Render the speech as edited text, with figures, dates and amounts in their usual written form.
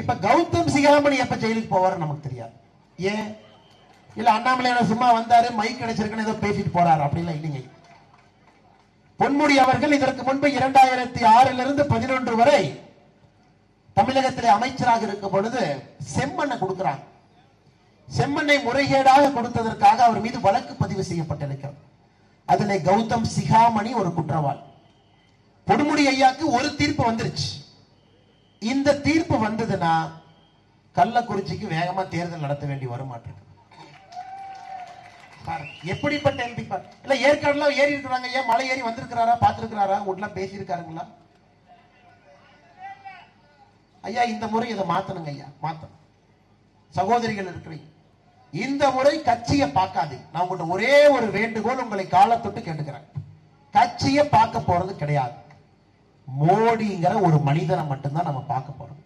இப்ப கௌதம் சிகாமணி எப்ப ஜெயிலுக்கு போவாரு நமக்கு தெரியாது. ஏன் இல்ல அண்ணாமலை சும்மா வந்தாரு மைக் கிடைச்சிருக்குன்னு ஏதோ பேசிட்டு போறாரு அப்படிலாம் இல்லைங்க. பொன்முடி அவர்கள் இதற்கு முன்பு 2006 11 வரை தமிழகத்திலே அமைச்சராக இருக்கும் பொழுது செம்மண்ணை கொடுக்கிறாங்க. செம்மண்ணை முறைகேடாக கொடுத்ததற்காக அவர் மீது வழக்கு பதிவு செய்யப்பட்டிருக்கிறது. அதிலே கௌதம் சிகாமணி ஒரு குற்றவாளி. பொன்முடி ஐயாக்கு ஒரு தீர்ப்பு வந்துருச்சு. இந்த தீர்ப்பு வந்ததுன்னா கள்ளக்குறிச்சிக்கு வேகமா தேர்தல் நடத்த வேண்டி வருமாற்று. எப்படிப்பட்ட எம்பி இல்ல ஏற்காடுலாம் ஏறி இருக்கிறாங்க. ஏன் மலை ஏறி வந்திருக்கிறாரா, பார்த்திருக்கிறாரா, உடலாம் பேசி இருக்காருங்களா? ஐயா இந்த முறை இதை மாத்தணுங்க ஐயா, மாத்தணும். சகோதரிகள் இருக்கிறீங்க, இந்த முறை கட்சியை பார்க்காதீங்க. நான் உங்கள்கிட்ட ஒரே ஒரு வேண்டுகோள் உங்களை காலத்தொட்டு கேட்டுக்கிறேன். கட்சியை பார்க்க போறது கிடையாது. மோடிங்கிற ஒரு மனிதனை மட்டும்தான் நம்ம பார்க்க போறோம்.